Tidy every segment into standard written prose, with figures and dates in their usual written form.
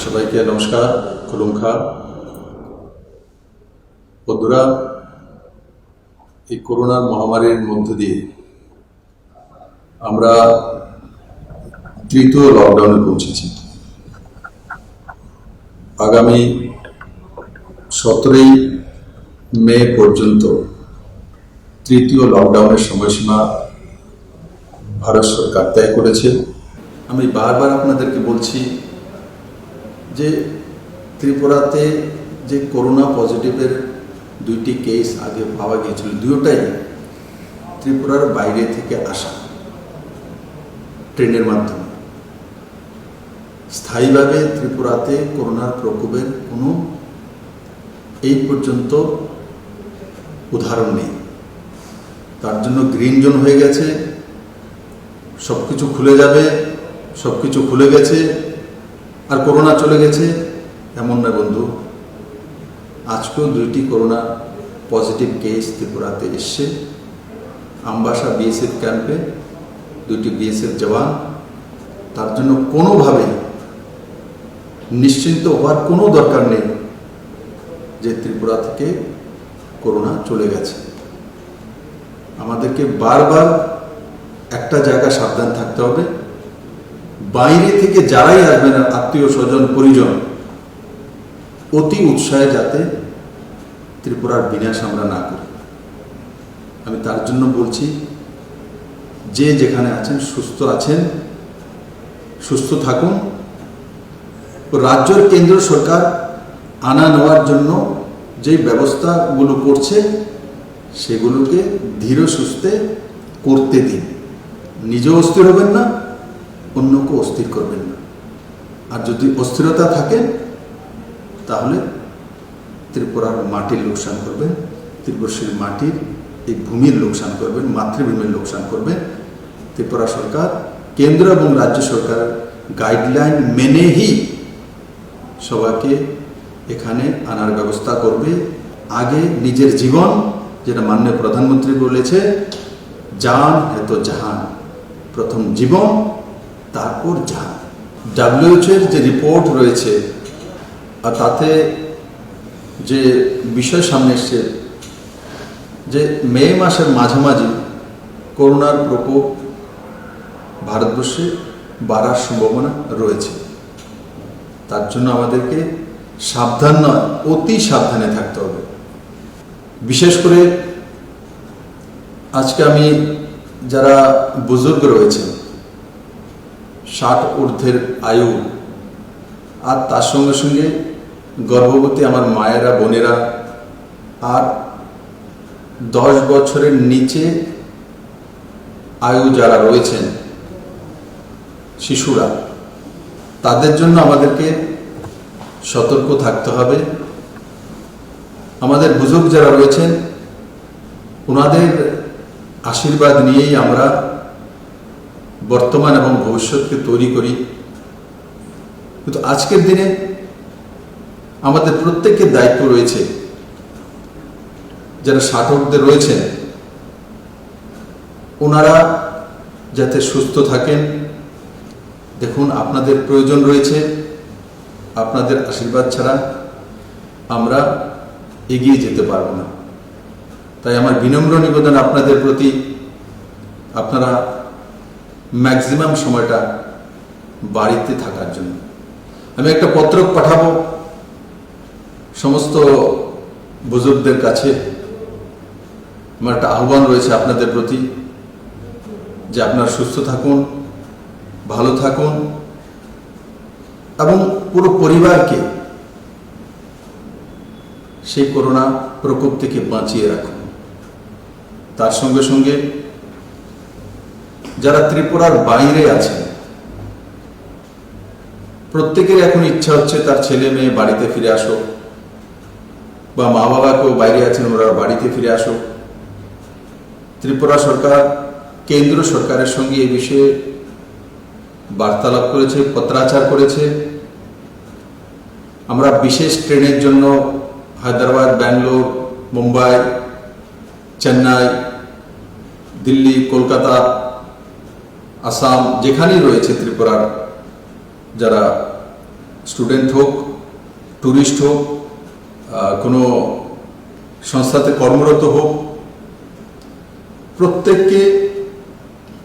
সবাইকে নমস্কার, খুলুমখা। বন্ধুরা, এই করোনার মহামারীর মধ্য দিয়ে আমরা তৃতীয় লকডাউনে পৌঁছেছি। আগামী 17ই মে পর্যন্ত তৃতীয় লকডাউনের সময়সীমা ভারত সরকার তয় করেছে। আমি বারবার আপনাদেরকে বলছি যে ত্রিপুরাতে যে করোনা পজিটিভের 2টি কেস আগে পাওয়া গিয়েছিল, দুটোটাই ত্রিপুরার বাইরে থেকে আসা ট্রেনের মাধ্যমে। স্থায়ীভাবে ত্রিপুরাতে করোনার প্রকোপের কোনো এই পর্যন্ত উদাহরণ নেই। তার জন্য গ্রিন জোন হয়ে গেছে, সব কিছু খুলে যাবে, সব কিছু খুলে গেছে আর করোনা চলে গেছে, এমন না বন্ধু। আজকেও 2টি করোনা পজিটিভ কেস ত্রিপুরাতে এসছে। আমবাসা বিএসএফ ক্যাম্পে 2টি বিএসএফ জওয়ান। তার জন্য কোনোভাবে নিশ্চিন্ত হওয়ার কোনো দরকার নেই যে ত্রিপুরা থেকে করোনা চলে গেছে। আমাদেরকে বারবার একটা জায়গায় সাবধান থাকতে হবে, বাইরে থেকে যারাই আসবেন আত্মীয় স্বজন পরিজন, অতি উৎসাহে যাতে ত্রিপুরার বিনাশ আমরা না করি। আমি তার জন্য বলছি, যে যেখানে আছেন সুস্থ থাকুন। রাজ্য কেন্দ্র সরকার আনা নেওয়ার জন্য যে ব্যবস্থাগুলো করছে সেগুলোকে ধীর সুস্থে করতে দিন। নিজেও অস্থির হবেন না, অন্যকে অস্থির করবেন না। আর যদি অস্থিরতা থাকে তাহলে ত্রিপুরার মাটির লোকসান করবেন, ত্রিপুরার মাটির এই ভূমির লোকসান করবেন, মাতৃভূমির লোকসান করবেন। ত্রিপুরা সরকার কেন্দ্র এবং রাজ্য সরকারের গাইডলাইন মেনেই সবাইকে এখানে আনার ব্যবস্থা করবে। আগে নিজের জীবন, যেটা মাননীয় প্রধানমন্ত্রী বলেছে, জান হে তো জাহান, প্রথম জীবন তারপর জাহান। WHO এর যে রিপোর্ট রয়েছে আর তাতে যে বিষয় সামনে এসছে যে মে মাসের মাঝামাঝি করোনার প্রকোপ ভারতবর্ষে বাড়ার সম্ভাবনা রয়েছে। তার জন্য আমাদেরকে সাবধান নয়, অতি সাবধানে থাকতে হবে। বিশেষ করে আজকে আমি যারা বুজুর্গ রয়েছেন, 60 ঊর্ধ্বের আয়ু, আর তার সঙ্গে সঙ্গে গর্ভবতী আমার মায়েরা, বোনেরা, আর 10 বছরের নিচে আয়ু যারা রয়েছেন, শিশুরা, তাদের জন্য আমাদেরকে সতর্ক থাকতে হবে। আমাদের বুজুর্গ যারা রয়েছেন ওনাদের আশীর্বাদ নিয়েই আমরা বর্তমান এবং ভবিষ্যৎকে তৈরি করি। কিন্তু আজকের দিনে আমাদের প্রত্যেকের দায়িত্ব রয়েছে, যারা 60 ঊর্ধ্বে রয়েছেন ওনারা যাতে সুস্থ থাকেন। দেখুন, আপনাদের প্রয়োজন রয়েছে, আপনাদের আশীর্বাদ ছাড়া আমরা এগিয়ে যেতে পারবো না। তাই আমার বিনম্র নিবেদন আপনাদের প্রতি, আপনারা ম্যাক্সিমাম সময়টা বাড়িতে থাকার জন্য। আমি একটা পত্র পাঠাবো সমস্ত বুজুর্গদের কাছে। আমার একটা আহ্বান রয়েছে আপনাদের প্রতি যে আপনারা সুস্থ থাকুন, ভালো থাকুন এবং পুরো পরিবারকে সেই করোনা প্রকোপ থেকে বাঁচিয়ে রাখুন। তার সঙ্গে সঙ্গে যারা ত্রিপুরার বাইরে আছেন, প্রত্যেকের এখন ইচ্ছা হচ্ছে তার ছেলে মেয়ে বাড়িতে ফিরে আসুক, বা মা বাবাকেও বাইরে আছেন ওরা বাড়িতে ফিরে আসুক। ত্রিপুরা সরকার কেন্দ্র সরকারের সঙ্গে এই বিষয়ে বার্তালাপ করেছে, পত্রাচার করেছে। আমরা বিশেষ ট্রেনের জন্য হায়দ্রাবাদ, ব্যাঙ্গালোর, মুম্বাই, চেন্নাই, দিল্লি, কলকাতা, আসাম, যেখানেই রয়েছে ত্রিপুরার যারা স্টুডেন্ট হোক, ট্যুরিস্ট হোক, কোনো সংস্থাতে কর্মরত হোক, প্রত্যেককে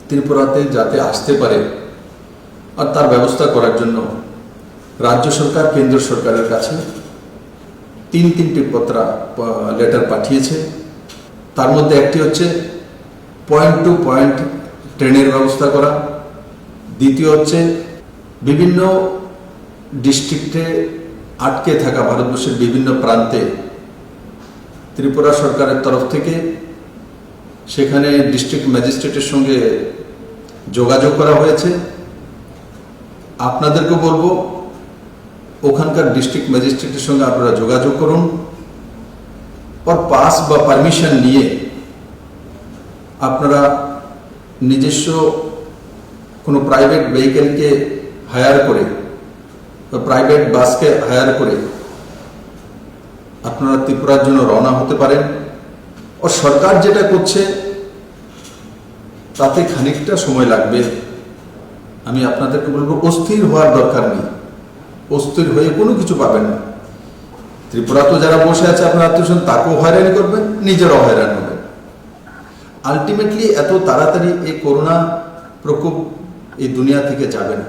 ত্রিপুরাতে যাতে আসতে পারে আর তার ব্যবস্থা করার জন্য রাজ্য সরকার কেন্দ্র সরকারের কাছে তিনটি লেটার পাঠিয়েছে। তার মধ্যে একটি হচ্ছে পয়েন্ট টু পয়েন্ট ট্রেনের ব্যবস্থা করা, দ্বিতীয় হচ্ছে বিভিন্ন ডিস্ট্রিক্টে আটকে থাকা ভারতবর্ষের বিভিন্ন প্রান্তে ত্রিপুরা সরকারের তরফ থেকে সেখানে ডিস্ট্রিক্ট ম্যাজিস্ট্রেটের সঙ্গে যোগাযোগ করা হয়েছে। আপনাদেরকে বলবো ওখানকার ডিস্ট্রিক্ট ম্যাজিস্ট্রেটের সঙ্গে আপনারা যোগাযোগ করুন, और পাস বা পারমিশন নিয়ে আপনারা নিজস্ব কোনো প্রাইভেট ভেহিকেলকে হায়ার করে বা প্রাইভেট বাসকে হায়ার করে আপনারা ত্রিপুরার জন্য রওনা হতে পারেন। ও সরকার যেটা করছে তাতে খানিকটা সময় লাগবে। আমি আপনাদেরকে বলবো অস্থির হওয়ার দরকার নেই, অস্থির হয়ে কোনো কিছু পাবেন না। ত্রিপুরা তো যারা বসে আছে আপনার আত্মীয় তাকেও হয়রানি করবেন, নিজেরাও হয়রান হবেন। আলটিমেটলি এত তাড়াতাড়ি এই করোনা প্রকোপ এই দুনিয়া থেকে যাবে না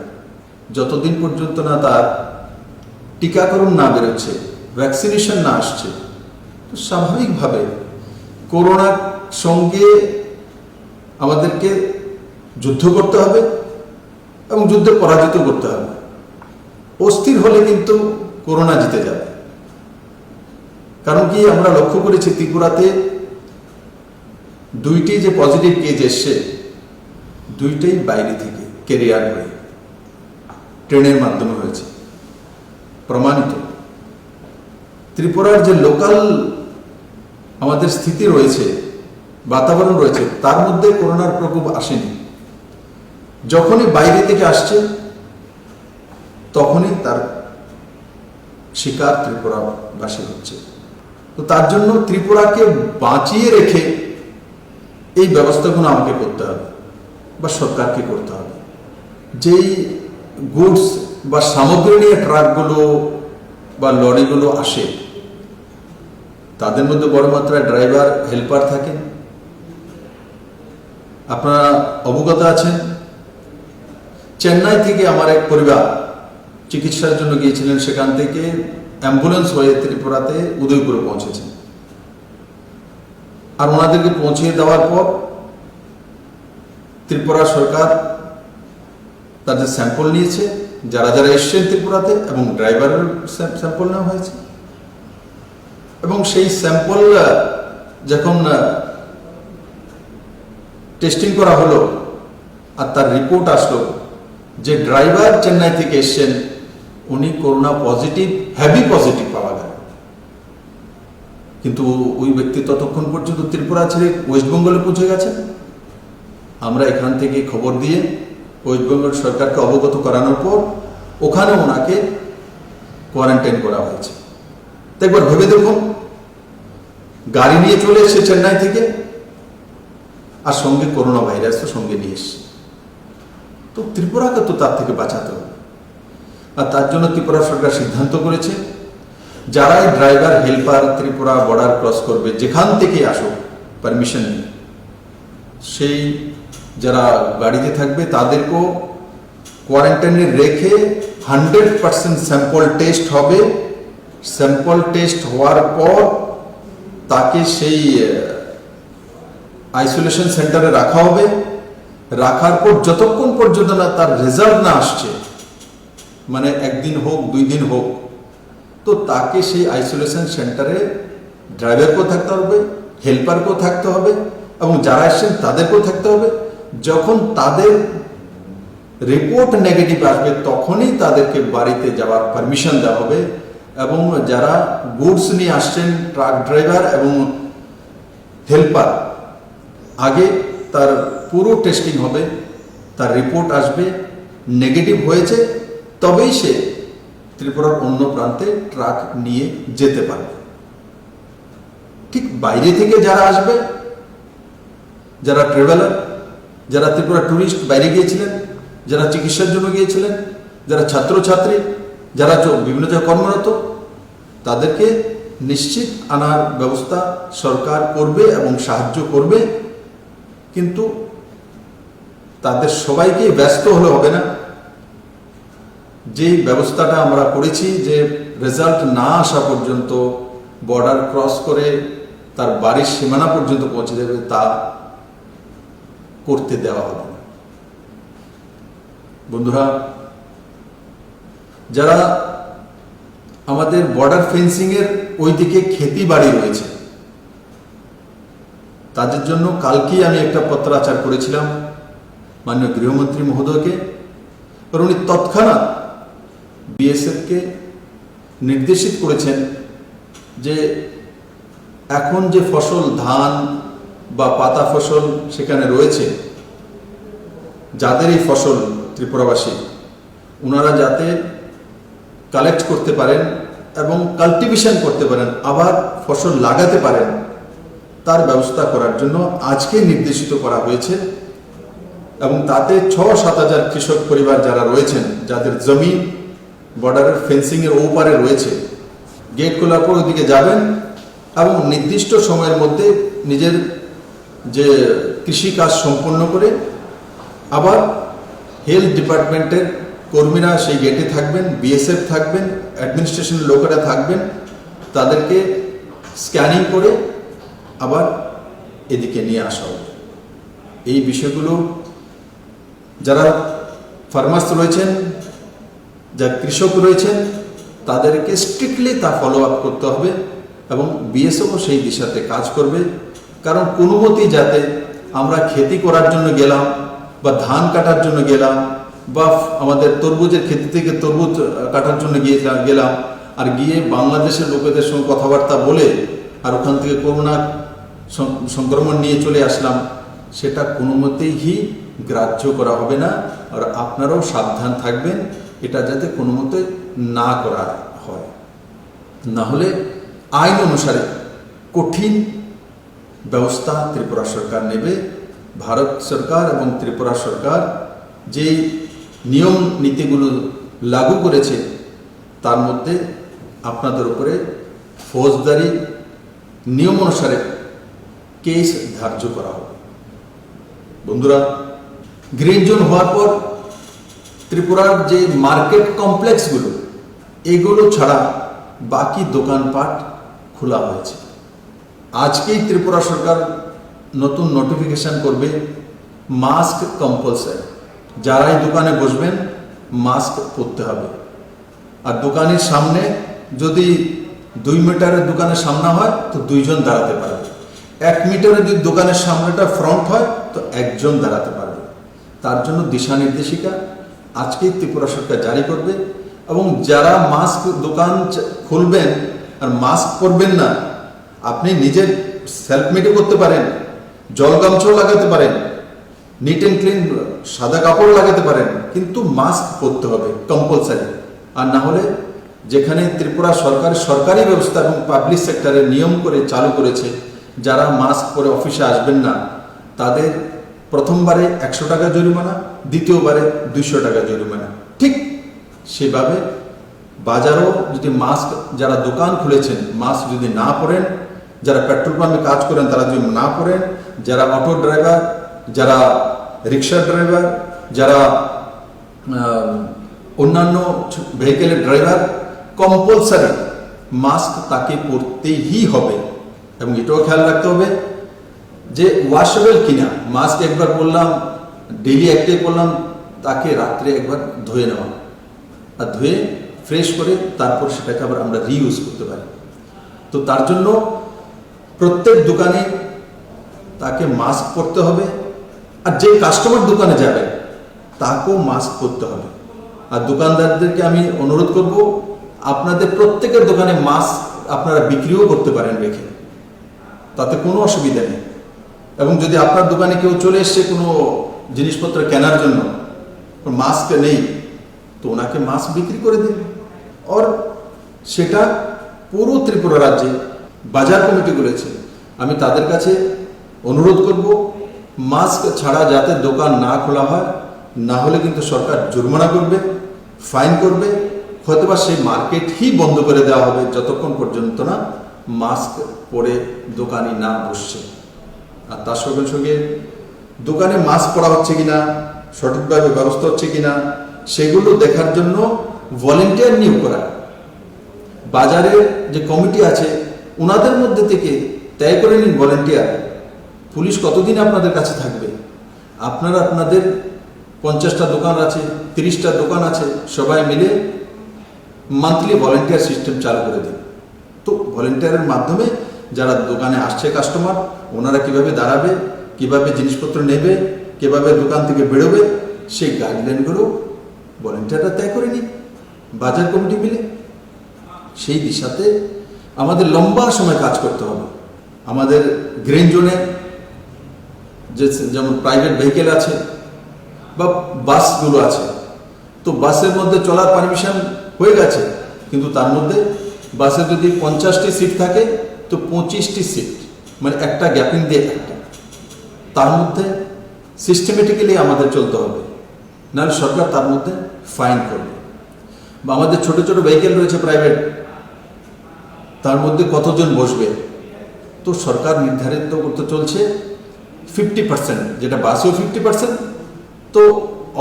যতদিন পর্যন্ত না তার টিকাকরণ না বেরোচ্ছে, ভ্যাকসিনেশন না আসছে। তো স্বাভাবিকভাবে করোনার সঙ্গে আমাদেরকে যুদ্ধ করতে হবে এবং যুদ্ধে পরাজিত করতে হবে। অস্থির হলে কিন্তু করোনা জিতে যাবে। কারণ কি আমরা লক্ষ্য করেছি ত্রিপুরাতে দুইটি যে পজিটিভ কেস এসছে দুইটাই বাইরে থেকে ক্যারিয়ার হয়ে ট্রেনের মাধ্যমে হয়েছে, প্রমাণিত। ত্রিপুরার যে লোকাল আমাদের স্থিতি রয়েছে, বাতাবরণ রয়েছে, তার মধ্যে করোনার প্রকোপ আসেনি। যখনই বাইরে থেকে আসছে তখনই তার শিকার ত্রিপুরাবাসী হচ্ছে। তো তার জন্য ত্রিপুরাকে বাঁচিয়ে রেখে এই ব্যবস্থাগুলো আমাকে করতে হবে বা সরকারকে করতে হবে। যেই গুডস বা সামগ্রী নিয়ে ট্রাকগুলো বা লরিগুলো আসে তাদের মধ্যে বড় মাত্রায় ড্রাইভার, হেল্পার থাকেন। আপনারা অবগত আছেন, চেন্নাই থেকে আমার এক পরিবার চিকিৎসার জন্য গিয়েছিলেন, সেখান থেকে অ্যাম্বুলেন্স হয়ে ত্রিপুরাতে উদয়পুরে পৌঁছেছেন। আর ওনাদেরকে পৌঁছিয়ে দেওয়ার পর ত্রিপুরা সরকার তাদের স্যাম্পল নিয়েছে, যারা যারা এসছেন ত্রিপুরাতে, এবং ড্রাইভারের স্যাম্পল নেওয়া হয়েছে। এবং সেই স্যাম্পল যখন টেস্টিং করা হলো আর তার রিপোর্ট আসলো যে ড্রাইভার চেন্নাই থেকে এসছেন, উনি করোনা পজিটিভ, হেভি পজিটিভ পাওয়া গেল। কিন্তু ওই ব্যক্তি ততক্ষণ পর্যন্ত ত্রিপুরা ছেড়ে ওয়েস্টবেঙ্গলে পৌঁছে গেছেন। আমরা এখান থেকে খবর দিয়ে ওয়েস্টবেঙ্গল সরকারকে অবগত করানোর পর ওখানে ওনাকে কোয়ারেন্টাইন করা হয়েছে। তো একবার ভেবে দেখুন, গাড়ি নিয়ে চলে এসছে চেন্নাই থেকে, আর সঙ্গে করোনা ভাইরাস তো সঙ্গে নিয়ে এসছে। তো ত্রিপুরাকে তো তার থেকে বাঁচাতে হবে। আর তার জন্য ত্রিপুরা সরকার সিদ্ধান্ত করেছে যারাই driver, helper Tripura border cross করবে, যেখান থেকে আসুক পারমিশন নিয়ে, সেই যারা গাড়িতে থাকবে তাদেরকেও কোয়ারেন্টাইনে রেখে 100% স্যাম্পল টেস্ট হবে। স্যাম্পল টেস্ট হওয়ার পর তাকে সেই আইসোলেশন সেন্টারে রাখা হবে। রাখার পর যতক্ষণ পর্যন্ত না তার রেজাল্ট না আসছে, মানে একদিন হোক, 2 দিন হোক, তো তাকে সেই আইসোলেশন সেন্টারে ড্রাইভারকেও থাকতে হবে, হেল্পারকেও থাকতে হবে, এবং যারা এসছেন তাদেরকেও থাকতে হবে। যখন তাদের রিপোর্ট নেগেটিভ আসবে তখনই তাদেরকে বাড়িতে যাওয়ার পারমিশন দেওয়া হবে। এবং যারা গুডস নিয়ে আসছেন, ট্রাক ড্রাইভার এবং হেল্পার, আগে তার পুরো টেস্টিং হবে, তার রিপোর্ট আসবে, নেগেটিভ হয়েছে তবেই সে ত্রিপুরার অন্য প্রান্তে ট্রাক নিয়ে যেতে পারবে। ঠিক বাইরে থেকে যারা আসবে, যারা ট্রাভেলার, যারা ত্রিপুরা ট্যুরিস্ট বাইরে গিয়েছিলেন, যারা চিকিৎসার জন্য গিয়েছিলেন, যারা ছাত্রছাত্রী, যারা বিভিন্ন জায়গায় কর্মরত তাদেরকে নিশ্চিত আনার ব্যবস্থা সরকার করবে এবং সাহায্য করবে, কিন্তু তাদের সবাইকে ব্যস্ত হলে হবে না। যেই ব্যবস্থাটা আমরা করেছি যে রেজাল্ট না আসা পর্যন্ত বর্ডার ক্রস করে তার বাড়ির সীমানা পর্যন্ত পৌঁছে যাবে, তা করতে দেওয়া হবে না। বন্ধুরা, যারা আমাদের বর্ডার ফেন্সিং এর ওইদিকে খেতি বাড়ি রয়েছে তাদের জন্য কালকেই আমি একটা পত্রাচার করেছিলাম মাননীয় গৃহমন্ত্রী মহোদয়কে, কারণ উনি তৎক্ষণাৎ বিএসএফকে নির্দেশিত করেছেন যে এখন যে ফসল ধান বা পাতা ফসল সেখানে রয়েছে, যাদের এই ফসল ত্রিপুরাবাসী, ওনারা যাতে কালেক্ট করতে পারেন এবং কাল্টিভেশন করতে পারেন, আবার ফসল লাগাতে পারেন, তার ব্যবস্থা করার জন্য আজকে নির্দেশিত করা হয়েছে। এবং তাতে ৬-৭ হাজার কৃষক পরিবার যারা রয়েছেন, যাদের জমি বর্ডারের ফেন্সিং এর ওপারে রয়েছে, গেট খোলার পর ওইদিকে যাবেন এবং নির্দিষ্ট সময়ের মধ্যে নিজের যে কৃষি কাজ সম্পন্ন করে আবার হেলথ ডিপার্টমেন্টের কর্মীরা সেই গেটে থাকবেন, বিএসএফ থাকবেন, অ্যাডমিনিস্ট্রেশনের লোকেরা থাকবেন, তাদেরকে স্ক্যানিং করে আবার এদিকে নিয়ে আসা হবে। এই বিষয়গুলো যারা ফার্মার্স রয়েছেন, যারা কৃষক রয়েছেন, তাদেরকে স্ট্রিক্টলি তা ফলো আপ করতে হবে এবং বিএসএফও সেই দিশাতে কাজ করবে। কারণ কোনো মতেই যাতে আমরা খেতি করার জন্য গেলাম বা ধান কাটার জন্য গেলাম বা আমাদের তরমুজের ক্ষেত্র থেকে তরমুজ কাটার জন্য গেলাম আর গিয়ে বাংলাদেশের লোকেদের সঙ্গে কথাবার্তা বলে আর ওখান থেকে করোনা সংক্রমণ নিয়ে চলে আসলাম, সেটা কোনো মতেই গ্রাহ্য করা হবে না। আর আপনারাও সাবধান থাকবেন এটা যাতে কোনো মতে না করা হয়, না হলে আইন অনুসারে কঠিন ব্যবস্থা ত্রিপুরা সরকার নেবে। ভারত সরকার এবং ত্রিপুরা সরকার যেই নিয়ম নীতিগুলো লাগু করেছে তার মধ্যে আপনাদের উপরে ফৌজদারি নিয়ম অনুসারে কেস ধার্য করা হবে। বন্ধুরা, গ্রিন জোন হওয়ার পর ত্রিপুরার যে মার্কেট কমপ্লেক্সগুলো, এগুলো ছাড়া বাকি দোকানপাট খোলা হয়েছে। আজকেই ত্রিপুরা সরকার নতুন নোটিফিকেশন করবে মাস্ক কম্পালসারি। যারাই দোকানে বসবেন মাস্ক পরতে হবে। আর দোকানের সামনে যদি 2 মিটারের দোকানের সামনে হয় তো 2 জন দাঁড়াতে পারবে, 1 মিটারের যদি দোকানের সামনেটা ফ্রন্ট হয় তো 1 জন দাঁড়াতে পারবে। তার জন্য দিশা নির্দেশিকা আজকেই ত্রিপুরা সরকার জারি করবে। এবং যারা মাস্ক দোকান খুলবেন আর মাস্ক পরবেন না, আপনি নিজের সেলফ মেডও করতে পারেন, জল গামছাও লাগাতে পারেন, নিট অ্যান্ড ক্লিন সাদা কাপড় লাগাতে পারেন, কিন্তু মাস্ক পরতে হবে কম্পালসারি। আর না হলে যেখানে ত্রিপুরা সরকারি ব্যবস্থা এবং পাবলিক সেক্টরের নিয়ম করে চালু করেছে, যারা মাস্ক পরে অফিসে আসবেন না তাদের প্রথমবারে 100 টাকা জরিমানা, দ্বিতীয়বারে 200 টাকা জরিমানা। ঠিক সেভাবে বাজারও যদি মাস্ক, যারা দোকান খুলেছেন মাস্ক যদি না পরেন, যারা পেট্রোল পাম্পে কাজ করেন তারা যদি না পরেন, যারা অটো ড্রাইভার, যারা রিক্সা ড্রাইভার, যারা অন্যান্য ভেহিকেলের ড্রাইভার, কম্পালসারি মাস্ক তাকে পরতেই হবে। এবং এটাও খেয়াল রাখতে হবে যে ওয়াশেবল কিনা। মাস্ক একবার পরলাম, ডেইলি একটাই পরলাম, তাকে রাত্রে একবার ধুয়ে নেওয়া, আর ধুয়ে ফ্রেশ করে তারপর সেটাকে আবার আমরা রিইউজ করতে পারি। তো তার জন্য প্রত্যেক দোকানে তাকে মাস্ক পরতে হবে। আর যে কাস্টমার দোকানে যাবে তাকেও মাস্ক পরতে হবে। আর দোকানদারদেরকে আমি অনুরোধ করব, আপনাদের প্রত্যেকের দোকানে মাস্ক আপনারা বিক্রিও করতে পারেন রেখে, তাতে কোনো অসুবিধা নেই। এবং যদি আপনার দোকানে কেউ চলে এসছে কোনো জিনিসপত্র কেনার জন্য, মাস্ক নেই, তো ওনাকে মাস্ক বিক্রি করে দিন। আর সেটা পুরো ত্রিপুরা রাজ্যে বাজার কমিটি রয়েছে, আমি তাদের কাছে অনুরোধ করব মাস্ক ছাড়া যাতে দোকান না খোলা হয়, না হলে কিন্তু সরকার জরিমানা করবে, ফাইন করবে, হয়তোবা সেই মার্কেটই বন্ধ করে দেওয়া হবে যতক্ষণ পর্যন্ত না মাস্ক পরে দোকানি না বসছে। আর তার সঙ্গে সঙ্গে দোকানে মাস্ক পরা হচ্ছে কিনা, সঠিকভাবে ব্যবস্থা হচ্ছে কিনা, সেগুলো দেখার জন্য ভলেন্টিয়ার নিয়োগ করা। বাজারে যে কমিটি আছে ওনাদের মধ্যে থেকে তয় করে নিন ভলেন্টিয়ার। পুলিশ কতদিন আপনাদের কাছে থাকবে? আপনারা আপনাদের 50টা দোকান আছে, 30টা দোকান আছে, সবাই মিলে মান্থলি ভলেন্টিয়ার সিস্টেম চালু করে দিন। তো ভলেন্টিয়ারের মাধ্যমে যারা দোকানে আসছে কাস্টমার, ওনারা কিভাবে দাঁড়াবে, কিভাবে জিনিসপত্র নেবে, কিভাবে দোকান থেকে বেরোবে, সেই গাইডলাইনগুলো ভলেন্টিয়াররা তয় করে নিন বাজার কমিটি মিলে। সেই দিশাতে আমাদের লম্বা সময় কাজ করতে হবে। আমাদের গ্রিন জোনে যেমন প্রাইভেট ভেহিকেল আছে বা বাসগুলো আছে, তো বাসের মধ্যে চলার পারমিশন হয়ে গেছে, কিন্তু তার মধ্যে বাসে যদি 50টি সিট থাকে তো 25টি সিট, মানে একটা গ্যাপিং দিয়ে একটা, তার মধ্যে সিস্টেমেটিক্যালি আমাদের চলতে হবে, নাহলে সরকার তার মধ্যে ফাইন করবে। বা আমাদের ছোট ছোট ভেহিকেল রয়েছে প্রাইভেট, তার মধ্যে কতজন বসবে, তো সরকার নির্ধারিত করতে চলছে 50%, যেটা বাসেও 50%, তো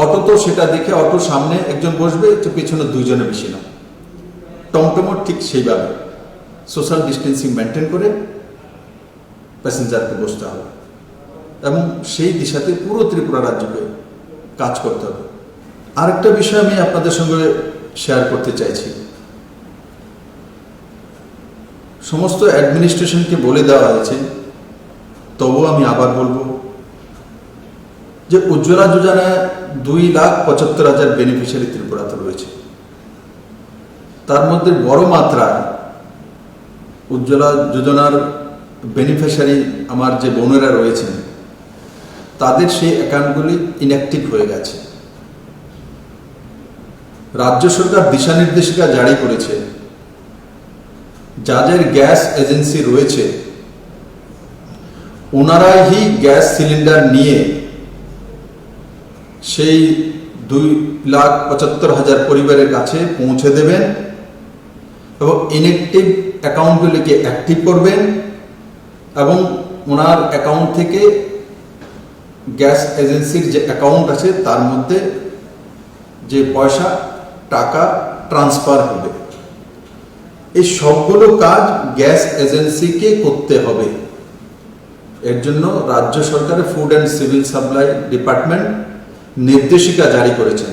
অটো তো সেটা দেখে অটোর সামনে একজন বসবে, তো পেছনে 2 জনের বেশি না। টমটমও ঠিক সেইভাবে সোশ্যাল ডিস্টেন্সিং মেনটেন করে প্যাসেঞ্জারকে বসতে হবে, এবং সেই দিশাতে পুরো ত্রিপুরা রাজ্যকে কাজ করতে হবে। আরেকটা বিষয় আমি আপনাদের সঙ্গে শেয়ার করতে চাইছি। সমস্ত অ্যাডমিনিস্ট্রেশনকে বলে দেওয়া হয়েছে, তবুও আমি আবার বলবো যে উজ্জ্বলা যোজনায় 2,75,000 বেনিফিশিয়ারি ত্রিপুরাতে রয়েছে। তার মধ্যে বড় মাত্রা উজ্জ্বলা যোজনার বেনিফিশিয়ারি আমার যে বোনেরা রয়েছেন, তাদের সেই অ্যাকাউন্টগুলি ইনঅ্যাক্টিভ হয়ে গেছে। রাজ্য সরকার দিশা নির্দেশিকা জারি করেছে, যাদের গ্যাস এজেন্সি রয়েছে ওনারাই গ্যাস সিলিন্ডার নিয়ে সেই 2,75,000 পরিবারের কাছে পৌঁছে দেবেন এবং ইনঅ্যাক্টিভ অ্যাকাউন্টগুলিকে অ্যাক্টিভ করবেন, এবং ওনার অ্যাকাউন্ট থেকে গ্যাস এজেন্সির যে অ্যাকাউন্ট আছে তার মধ্যে যে পয়সা টাকা ট্রান্সফার হবে। এই সবগুলো কাজ গ্যাস এজেন্সিকে করতে হবে। এর জন্য রাজ্য সরকারের food and civil supply department নির্দেশিকা জারি করেছেন।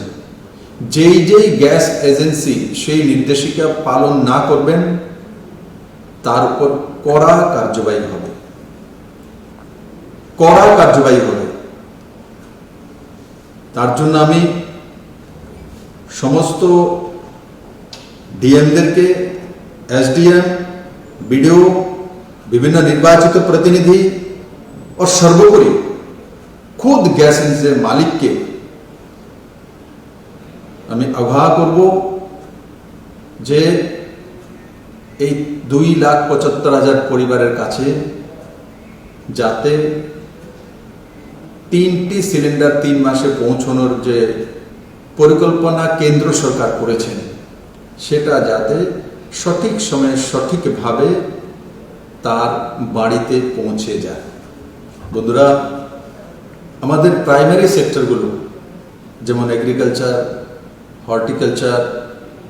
যেই গ্যাস এজেন্সি সেই নির্দেশিকা পালন না করবেন তার উপর কড়া কার্যবাহী হবে, কড়া কার্যবাহী হবে। তার জন্য আমি সমস্ত ডিএমদেরকে, এসডিএম, বিডিও, বিভিন্ন নির্বাচিত প্রতিনিধি ও সর্বোপরি খুদ গ্যাস এজেন্সির মালিককে আমি আহ্বান করব যে এই 2,75,000 পরিবারের কাছে যাতে 3টি সিলিন্ডার 3 মাসে পৌঁছানোর যে পরিকল্পনা কেন্দ্র সরকার করেছেন, সেটা যাতে সঠিক সময়ে সঠিকভাবে তার বাড়িতে পৌঁছে যায়। বন্ধুরা, আমাদের প্রাইমারি সেক্টরগুলো যেমন agriculture, horticulture,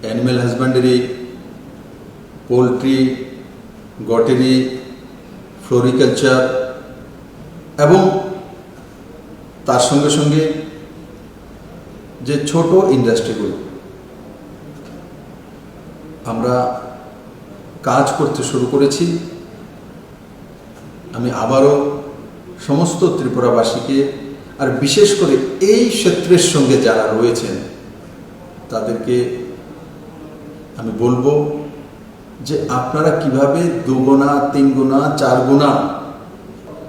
animal husbandry, poultry, গটেরি, ফ্লোরিকালচার এবং তার সঙ্গে সঙ্গে যে ছোট ইন্ডাস্ট্রিগুলো, আমরা কাজ করতে শুরু করেছি। আমি আবারও সমস্ত ত্রিপুরাবাসীকে, আর বিশেষ করে এই ক্ষেত্রের সঙ্গে যারা রয়েছেন তাদেরকে আমি বলবো যে আপনারা কিভাবে 2 গুণা, 3 গুণা, 4 গুণা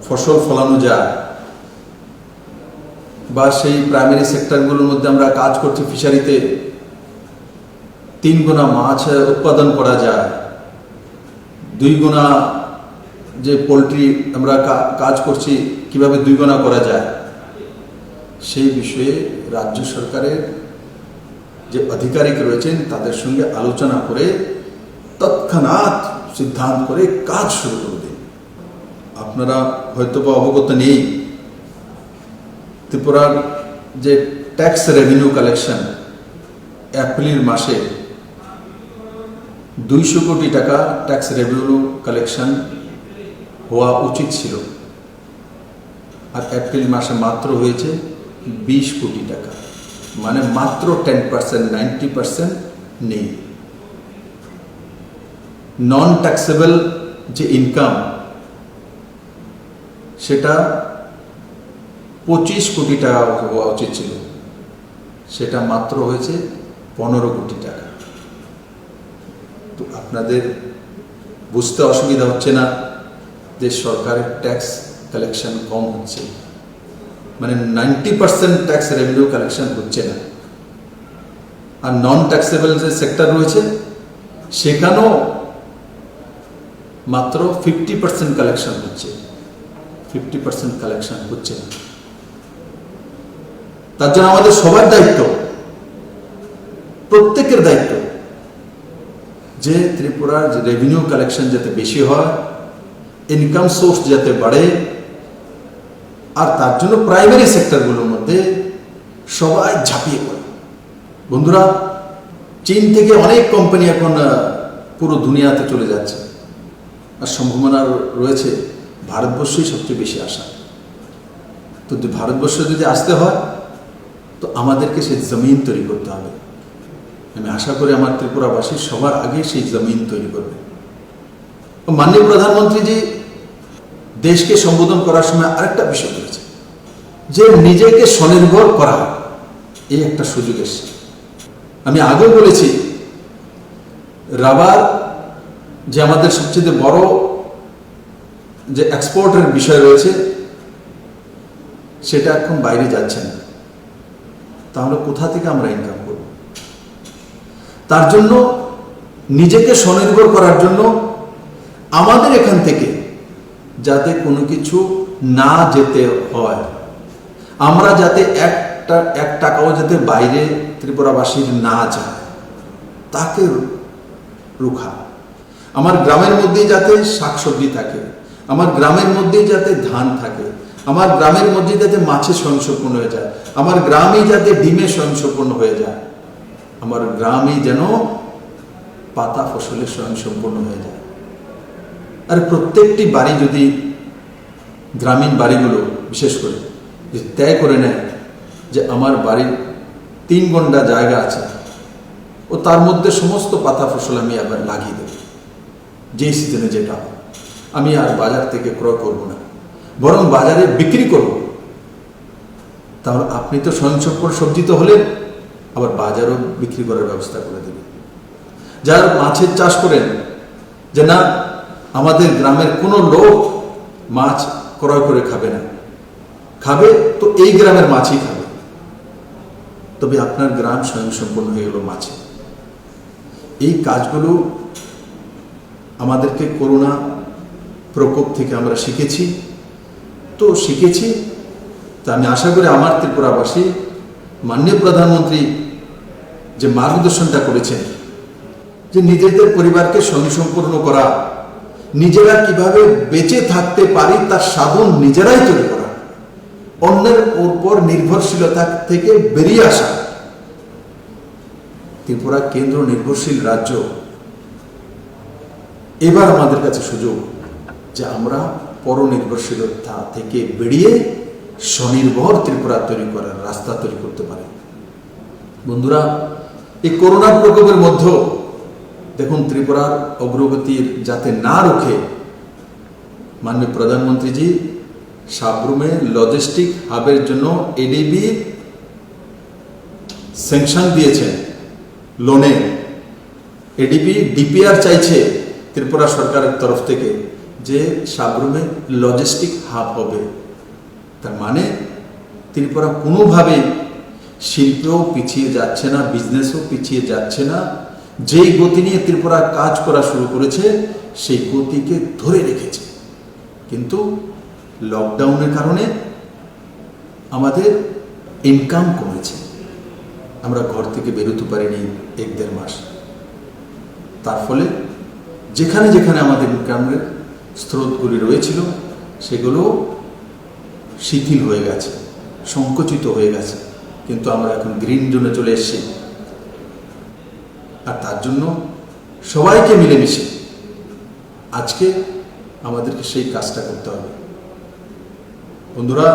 ফসল ফলানো যায়, বা সেই প্রাইমারি সেক্টরগুলোর মধ্যে আমরা কাজ করছি ফিশারিতে 3 গুণা মাছ উৎপাদন করা যায়, 2 গুণা যে পোলট্রি আমরা কাজ করছি কিভাবে 2 গুণা করা যায়, সেই বিষয়ে রাজ্য সরকারের যে আধিকারিক রয়েছেন তাদের সঙ্গে আলোচনা করে তৎক্ষণাৎ সিদ্ধান্ত করে কাজ শুরু করে দিন। আপনারা হয়তো বা অবগত নেই, ত্রিপুরার যে ট্যাক্স রেভিনিউ কালেকশন এপ্রিল মাসে 200 কোটি টাকা ট্যাক্স রেভিনিউ কালেকশন হওয়া উচিত ছিল, আর এপ্রিল মাসে মাত্র হয়েছে 20 কোটি টাকা, মানে মাত্র 10%, 90% নেই। নন ট্যাক্সেবল যে ইনকাম সেটা 25 কোটি টাকা হওয়া উচিত ছিল, সেটা মাত্র হয়েছে 15 কোটি টাকা। তো আপনাদের বুঝতে অসুবিধা হচ্ছে না যে সরকারের ট্যাক্স কালেকশন কম হচ্ছে, মানে 90% ট্যাক্স রেভিনিউ কালেকশন হচ্ছে না। আর নন ট্যাক্সেবল যে সেক্টর রয়েছে সেখানেও মাত্র 50% কালেকশন হচ্ছে, 50% কালেকশন হচ্ছে না। তার জন্য আমাদের সবার দায়িত্ব, প্রত্যেকের দায়িত্ব যে ত্রিপুরার যে রেভিনিউ কালেকশন যাতে বেশি হয়, ইনকাম সোর্স যাতে বাড়ে, আর তার জন্য প্রাইমারি সেক্টরগুলোর মধ্যে সবাই ঝাঁপিয়ে পড়ে। বন্ধুরা, চীন থেকে অনেক কোম্পানি এখন পুরো দুনিয়াতে চলে যাচ্ছে, আর সম্ভাবনা রয়েছে ভারতবর্ষই সবচেয়ে বেশি আসা। তো ভারতবর্ষ যদি আসতে হয় তো আমাদেরকে সেই জমিন তৈরি করতে হবে। আমি আশা করি আমার ত্রিপুরাবাসী সবার আগে সেই জমিন তৈরি করবে। মাননীয় প্রধানমন্ত্রীজি দেশকে সম্বোধন করার সময় আরেকটা বিষয় বলেছে যে নিজেকে স্বনির্ভর করা, এই একটা সুযোগ এসছে। আমি আগেও বলেছি, রাবার যে আমাদের সবচেয়ে বড় যে এক্সপোর্টের বিষয় রয়েছে সেটা এখন বাইরে যাচ্ছে না, তাহলে কোথা থেকে আমরা ইনকাম করব? তার জন্য নিজেকে স্বনির্ভর করার জন্য আমাদের এখান থেকে যাতে কোনো কিছু না যেতে হয়, আমরা যাতে এক টাকাও যাতে বাইরে ত্রিপুরাবাসীর না যায়, তাকে রুখা। আমার গ্রামের মধ্যেই যাতে শাকসবজি থাকে, আমার গ্রামের মধ্যেই যাতে ধান থাকে, আমার গ্রামের মধ্যে যাতে মাছে স্বয়ংসম্পূর্ণ হয়ে যায়, আমার গ্রামই যাতে ডিমে স্বয়ংসম্পূর্ণ হয়ে যায়, আমার গ্রামই যেন পাতা ফসলে স্বয়ংসম্পূর্ণ হয়ে যায়। আর প্রত্যেকটি বাড়ি যদি গ্রামীণ বাড়িগুলো বিশেষ করে যে ত্যাগ করে নেয় যে আমার বাড়ির 3 গন্ডা জায়গা আছে ও তার মধ্যে সমস্ত পাতা ফসল আমি আবার লাগিয়ে দেব, যেই সিজনে যেটা হয়, আমি আর বাজার থেকে ক্রয় করব না, বরং বাজারে বিক্রি করব, তাহলে আপনি তো স্বয়ংসম্পূর্ণ সবজি তো হলেন, আবার বাজারও বিক্রি করার ব্যবস্থা করে দেবেন। যারা মাছের চাষ করেন যে না আমাদের গ্রামের কোনো লোক মাছ ক্রয় করে খাবে না, খাবে তো এই গ্রামের মাছই খাবে, তবে আপনার গ্রাম স্বয়ংসম্পূর্ণ হয়ে গেল মাছে। এই কাজগুলো আমাদেরকে করোনা প্রকোপ থেকে আমরা শিখেছি, তো আমি আশা করি আমার ত্রিপুরাবাসী মাননীয় প্রধানমন্ত্রী যে মার্গদর্শনটা করেছেন যে নিজেদের পরিবারকে স্বয়ংসম্পূর্ণ করা, নিজেরা কিভাবে বেঁচে থাকতে পারি তার সাধন নিজেরাই তৈরি করা, অন্যের উপর নির্ভরশীলতা থেকে বেরিয়ে আসা। ত্রিপুরা কেন্দ্র নির্ভরশীল রাজ্য, এবার আমাদের কাছে সুযোগ যে আমরা পরনির্ভরশীলতা থেকে বেরিয়ে স্বনির্ভর ত্রিপুরা তৈরি করার রাস্তা তৈরি করতে পারি। বন্ধুরা, এই করোনার প্রকোপের মধ্যেও দেখুন ত্রিপুরার অগ্রগতির যাতে না রুখে মাননীয় প্রধানমন্ত্রীজি সাবরুমে লজিস্টিক হাবের জন্য এডিবি স্যাংশন দিয়েছেন লোনে। এডিবি ডিপিআর চাইছে ত্রিপুরা সরকারের তরফ থেকে যে সাবরুমে লজিস্টিক হাব হবে। তার মানে ত্রিপুরা কোনোভাবেই শিল্পেও পিছিয়ে যাচ্ছে না, বিজনেসও পিছিয়ে যাচ্ছে না। যেই গতি নিয়ে ত্রিপুরা কাজ করা শুরু করেছে সেই গতিকে ধরে রেখেছে, কিন্তু লকডাউনের কারণে আমাদের ইনকাম কমেছে। আমরা ঘর থেকে বেরোতে পারিনি 1-1.5 মাস। তার ফলে যেখানে যেখানে আমাদের ইনকামের স্রোতগুলি রয়েছিল সেগুলো শিথিল হয়ে গেছে, সংকুচিত হয়ে গেছে, কিন্তু আমরা এখন গ্রিন জোনে চলে এসেছি। আর তার জন্য সবাইকে মিলেমিশে আজকে আমাদেরকে সেই কাজটা করতে হবে। বন্ধুরা,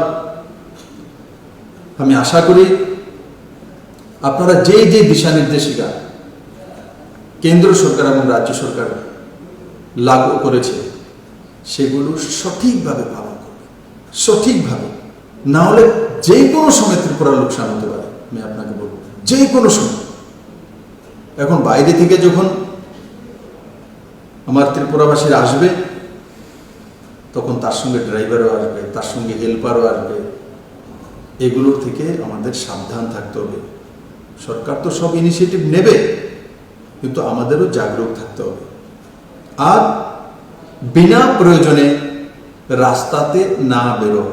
আমি আশা করি আপনারা যে যে দিশা নির্দেশিকা কেন্দ্র সরকার এবং রাজ্য সরকার লাগু করেছে সেগুলো সঠিকভাবে পালন করবে, সঠিকভাবে। না হলে যে কোনো সময় ত্রিপুরার লোকসান হতে পারে। আমি আপনাকে বলবো, যে কোনো সময়। এখন বাইরে থেকে যখন আমার ত্রিপুরাবাসীরা আসবে তখন তার সঙ্গে ড্রাইভারও আসবে, তার সঙ্গে হেল্পারও আসবে। এগুলোর থেকে আমাদের সাবধান থাকতে হবে। সরকার তো সব ইনিশিয়েটিভ নেবে, কিন্তু আমাদেরও জাগরুক থাকতে হবে। আর বিনা প্রয়োজনে রাস্তাতে না বেরো।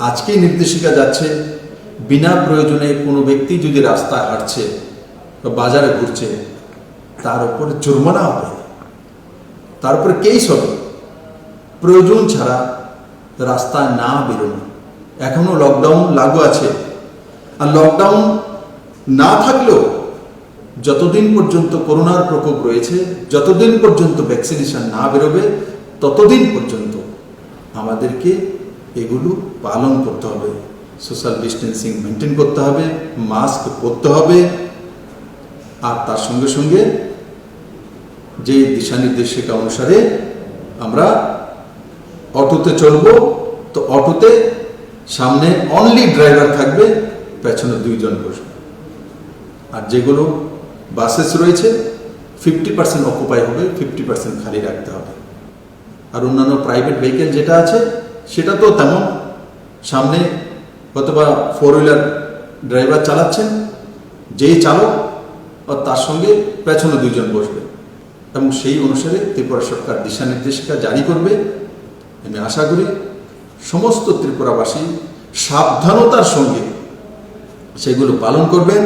আজকে নির্দেশিকা যাচ্ছে, বিনা প্রয়োজনে কোনো ব্যক্তি যদি রাস্তায় হাঁটছে বা বাজারে ঘুরছে তার উপর জরিমানা হবে, তার উপরে কেস হবে। প্রয়োজন ছাড়া রাস্তায় না বেরোনো। এখনো লকডাউন লাগু আছে, আর লকডাউন না থাকলেও যতদিন পর্যন্ত করোনার প্রকোপ রয়েছে, যতদিন পর্যন্ত ভ্যাকসিনেশন না বেরোবে, ততদিন পর্যন্ত আমাদেরকে এগুলো পালন করতে হবে। সোশ্যাল ডিস্টেন্সিং মেনটেন করতে হবে, মাস্ক পরতে হবে। আর তার সঙ্গে সঙ্গে যে দিশা নির্দেশিকা অনুসারে আমরা অটোতে চলবো, তো অটোতে সামনে অনলি ড্রাইভার থাকবে, পেছনে 2 জন বসবে। আর যেগুলো বাসেস রয়েছে 50% অকুপাই হবে, 50% খালি রাখতে হবে। আর অন্যান্য প্রাইভেট ভেহিকেল যেটা আছে সেটা তো তেমন, সামনে অথবা 4 হুইলার ড্রাইভার চালাচ্ছেন, যেই চালক আর তার সঙ্গে পেছনে 2 জন বসবে, এবং সেই অনুসারে ত্রিপুরা সরকার দিশা নির্দেশিকা জারি করবে। আমি আশা করি সমস্ত ত্রিপুরাবাসী সাবধানতার সঙ্গে সেগুলো পালন করবেন।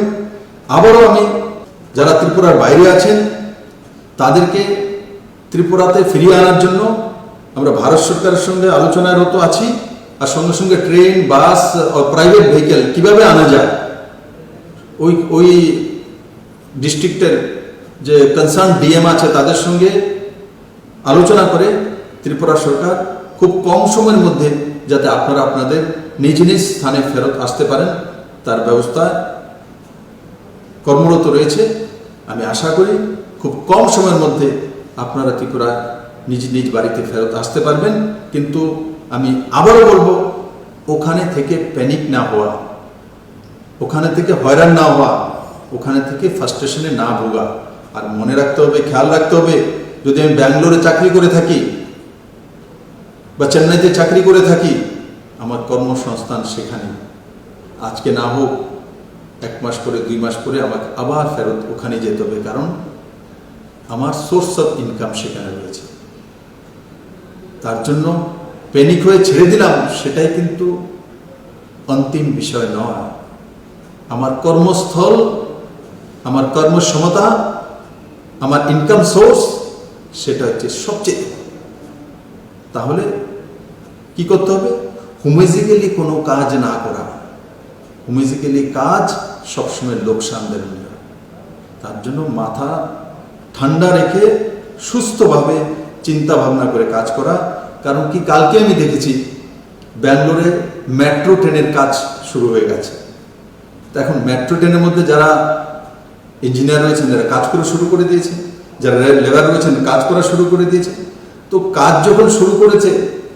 আবারও আমি যারা ত্রিপুরার বাইরে আছেন তাদেরকে ত্রিপুরাতে ফিরিয়ে আনার জন্য আমরা ভারত সরকারের সঙ্গে আলোচনারত আছি। আর সঙ্গে সঙ্গে ট্রেন, বাস ও প্রাইভেট ভেহিকেল কিভাবে আনা যায়, ওই ডিস্ট্রিক্টের যে কনসার্ন ডিএম আছে তাদের সঙ্গে আলোচনা করে ত্রিপুরা সরকার খুব কম সময়ের মধ্যে যাতে আপনারা আপনাদের নিজ নিজ স্থানে ফেরত আসতে পারেন তার ব্যবস্থা কর্মরত রয়েছে। আমি আশা করি খুব কম সময়ের মধ্যে আপনারা ত্রিপুরা নিজ নিজ বাড়িতে ফেরত আসতে পারবেন। কিন্তু আমি আবারও বলবো, ওখানে থেকে প্যানিক না হওয়া, ওখানে থেকে হয়রান না হওয়া, ওখানে থেকে ফ্রাস্ট্রেশনে না ভোগা। আর মনে রাখতে হবে, খেয়াল রাখতে হবে, যদি আমি ব্যাঙ্গালোরে চাকরি করে থাকি বা চেন্নাইতে চাকরি করে থাকি, আমার কর্মসংস্থান সেখানে। আজকে না হোক 1 মাস পরে, 2 মাস পরে আমাকে আবার ফেরত ওখানে যেতে হবে, কারণ আমার সোর্স অফ ইনকাম সেখানে রয়েছে। তার জন্য প্যানিক হয়ে ছেড়ে দিলাম সেটাই কিন্তু অন্তিম বিষয় নয়। আমার কর্মস্থল, আমার কর্মক্ষমতা, আমার ইনকাম সোর্স, সেটা হচ্ছে সবচেয়ে। তাহলে কি করতে হবে? হুমেজিক্যালি কোনো কাজ না করা। হুমেজিক্যালি কাজ সবসময় লোকসান দেবে। তার জন্য মাথা ঠান্ডা রেখে সুস্থভাবে চিন্তা ভাবনা করে কাজ করা। কারণ কি, কালকে আমি দেখেছি ব্যাঙ্গালোরে মেট্রো ট্রেনের কাজ শুরু হয়ে গেছে। তো এখন মেট্রো ট্রেনের মধ্যে যারা ইঞ্জিনিয়ার রয়েছেন যারা কাজ করা শুরু করে দিয়েছে, যারা লেবার রয়েছেন কাজ করা শুরু করে দিয়েছে। তো কাজ যখন শুরু করেছে,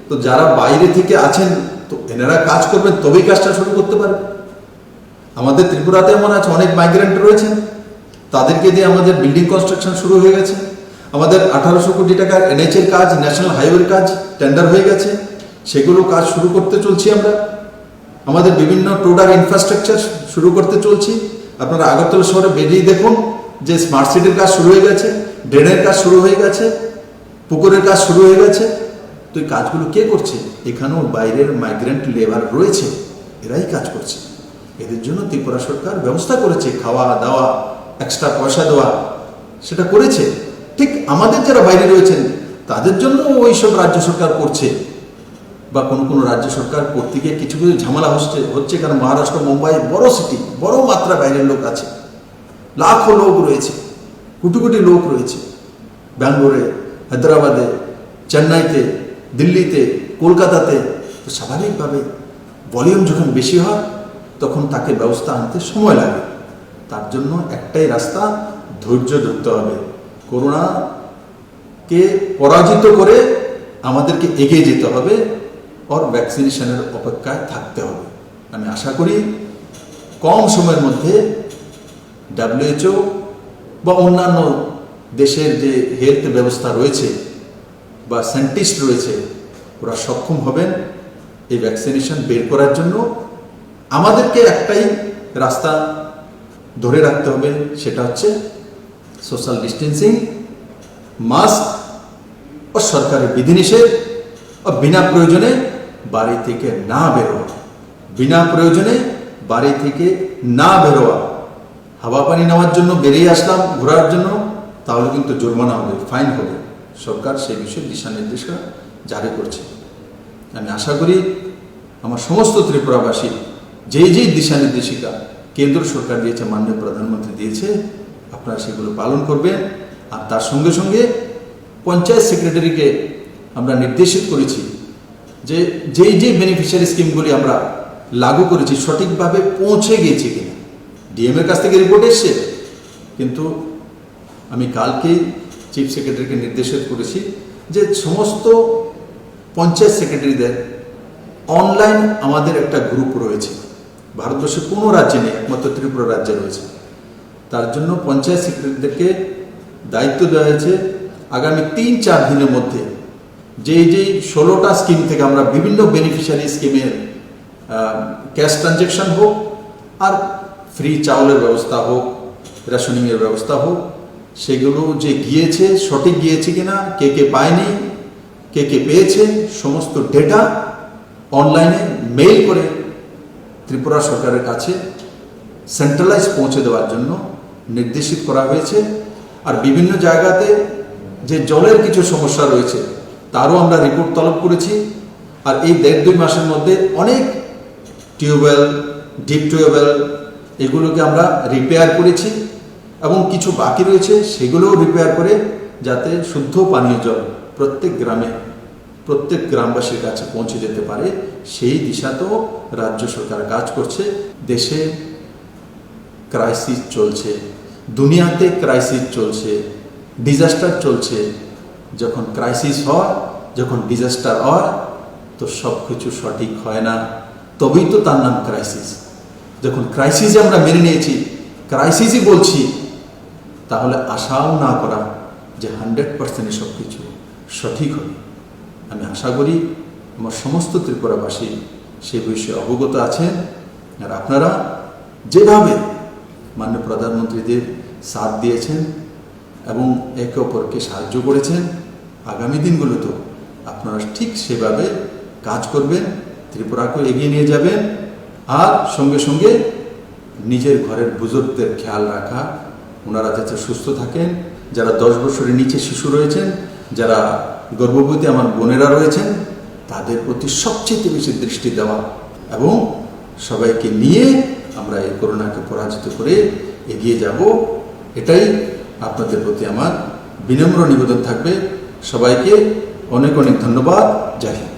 তো যারা বাইরে থেকে আছেন তো এনারা কাজ করবেন, তবেই কাজটা শুরু করতে পারবে। আমাদের ত্রিপুরাতে এমন আছে, অনেক মাইগ্রেন্ট রয়েছেন, তাদেরকে দিয়ে আমাদের বিল্ডিং কনস্ট্রাকশন শুরু হয়ে গেছে। আমাদের 1800 কোটি টাকার NH এর কাজ, ন্যাশনাল হাইওয়ের কাজ টেন্ডার হয়ে গেছে, সেগুলো কাজ শুরু করতে চলছি আমরা। আমাদের বিভিন্ন টোটাল ইনফ্রাস্ট্রাকচার শুরু করতে চলছি। আপনারা আগরতলা শহরে বেরিয়ে দেখুন যে স্মার্ট সিটির কাজ শুরু হয়ে গেছে, ড্রেনের কাজ শুরু হয়ে গেছে, পুকুরের কাজ শুরু হয়ে গেছে। তো এই কাজগুলো কে করছে? এখানেও বাইরের মাইগ্রেন্ট লেবার রয়েছে, এরাই কাজ করছে। এদের জন্য ত্রিপুরা সরকার ব্যবস্থা করেছে, খাওয়া দাওয়া, এক্সট্রা পয়সা দেওয়া, সেটা করেছে। ঠিক আমাদের যারা বাইরে রয়েছেন তাদের জন্য ওইসব রাজ্য সরকার করছে, বা কোনো রাজ্য সরকার করতে গিয়ে কিছু কিছু ঝামেলা হচ্ছে কারণ মহারাষ্ট্র, মুম্বাই বড় সিটি, বড় মাত্রা বাইরের লোক আছে, লাখো লোক রয়েছে, কোটি কোটি লোক রয়েছে ব্যাঙ্গালোরে, হায়দ্রাবাদে, চেন্নাইতে, দিল্লিতে, কলকাতাতে। তো স্বাভাবিকভাবে ভলিউম যখন বেশি হয় তখন তাকে ব্যবস্থা আনতে সময় লাগে। তার জন্য একটাই রাস্তা, ধৈর্য ধরতে হবে। করোনাকে পরাজিত করে আমাদেরকে এগিয়ে যেতে হবে, আর ভ্যাকসিনেশনের অপেক্ষায় থাকতে হবে। আমি আশা করি কম সময়ের মধ্যে WHO বা অন্যান্য দেশের যে হেলথ ব্যবস্থা রয়েছে বা সায়েন্টিস্ট রয়েছে, ওরা সক্ষম হবেন এই ভ্যাকসিনেশন বের করার জন্য। আমাদেরকে একটাই রাস্তা ধরে রাখতে হবে, সেটা হচ্ছে সোশ্যাল ডিস্টেন্সিং, মাস্ক ও সরকারি বিধিনিষেধ, ও বিনা প্রয়োজনে বাড়ি থেকে না বেরোয়া, বিনা প্রয়োজনে বাড়ি থেকে না বেরোয়া। হাওয়া পানি নেওয়ার জন্য বেরিয়ে আসলাম ঘোরার জন্য, তাহলে কিন্তু জরিমানা হবে, ফাইন হবে। সরকার সেই বিষয়ে দিশা নির্দেশনা জারি করছে। আমি আশা করি আমার সমস্ত ত্রিপুরাবাসী যেই দিশা নির্দেশিকা কেন্দ্র সরকার দিয়েছে, মাননীয় প্রধানমন্ত্রী দিয়েছে, আপনারা সেগুলো পালন করবেন। আর তার সঙ্গে সঙ্গে পঞ্চায়েত সেক্রেটারিকে আমরা নির্দেশিত করেছি যে যেই বেনিফিশিয়ারি স্কিমগুলি আমরা লাগু করেছি সঠিকভাবে পৌঁছে গিয়েছে কিনা। ডিএম এর কাছ থেকে রিপোর্ট এসছে, কিন্তু আমি কালকেই চিফ সেক্রেটারিকে নির্দেশিত করেছি যে সমস্ত পঞ্চায়েত সেক্রেটারিদের অনলাইন আমাদের একটা গ্রুপ রয়েছে, ভারতবর্ষের কোনো রাজ্যে নেই, একমাত্র ত্রিপুরা রাজ্যে রয়েছে। তার জন্য পঞ্চায়েত সেক্রেটারিদেরকে দায়িত্ব দেওয়া হয়েছে আগামী 3-4 দিনের মধ্যে যেই 16টা স্কিম থেকে আমরা বিভিন্ন বেনিফিশিয়ারি স্কিমের ক্যাশ ট্রানজ্যাকশন হোক, আর ফ্রি চাউলের ব্যবস্থা হোক, রেশনিংয়ের ব্যবস্থা হোক, সেগুলো যে গিয়েছে সঠিক গিয়েছে কিনা, কে পায়নি, কে পেয়েছে, সমস্ত ডেটা অনলাইনে মেইল করে ত্রিপুরা সরকারের কাছে সেন্ট্রালাইজ পৌঁছে দেওয়ার জন্য নির্দেশিত করা হয়েছে। আর বিভিন্ন জায়গাতে যে জলের কিছু সমস্যা রয়েছে তারও আমরা রিপোর্ট তলব করেছি। আর এই 1.5-2 মাসের মধ্যে অনেক টিউবওয়েল, ডিপ টিউবওয়েল, এগুলোকে আমরা রিপেয়ার করেছি এবং কিছু বাকি রয়েছে সেগুলোও রিপেয়ার করে যাতে শুদ্ধ পানীয় জল প্রত্যেক গ্রামে, প্রত্যেক গ্রামবাসীর কাছে পৌঁছে যেতে পারে, সেই দিশাতেও রাজ্য সরকার কাজ করছে। দেশে ক্রাইসিস চলছে, দুনিয়াতে ক্রাইসিস চলছে, ডিজাস্টার চলছে। যখন ক্রাইসিস হয়, যখন ডিজাস্টার হয়, তো সব কিছু সঠিক হয় না, তবেই তো তার নাম ক্রাইসিস। যখন ক্রাইসিসে আমরা মেনে নিয়েছি, ক্রাইসিসই বলছি, তাহলে আশাও না করা যে 100% সব কিছু সঠিক হবে। আমি আশা করি আমার সমস্ত ত্রিপুরাবাসী সে বিষয়ে অবগত আছেন। আর আপনারা যেভাবে মাননীয় প্রধানমন্ত্রীদের সাথ দিয়েছেন এবং একে অপরকে সাহায্য করেছেন, আগামী দিনগুলোতেও আপনারা ঠিক সেভাবে কাজ করবেন, ত্রিপুরাকে এগিয়ে নিয়ে যাবেন। আর সঙ্গে সঙ্গে নিজের ঘরের বুজুর্গদের খেয়াল রাখা, ওনারা যাতে সুস্থ থাকেন, যারা 10 বছরের নিচে শিশু রয়েছেন, যারা গর্ভবতী আমার বোনেরা রয়েছেন, তাদের প্রতি সবচেয়ে বেশি দৃষ্টি দেওয়া এবং সবাইকে নিয়ে আমরা এই করোনাকে পরাজিত করে এগিয়ে যাব, এটাই আপনাদের প্রতি আমার বিনম্র নিবেদন থাকবে। সবাইকে অনেক অনেক ধন্যবাদ। জয় হিন্দ।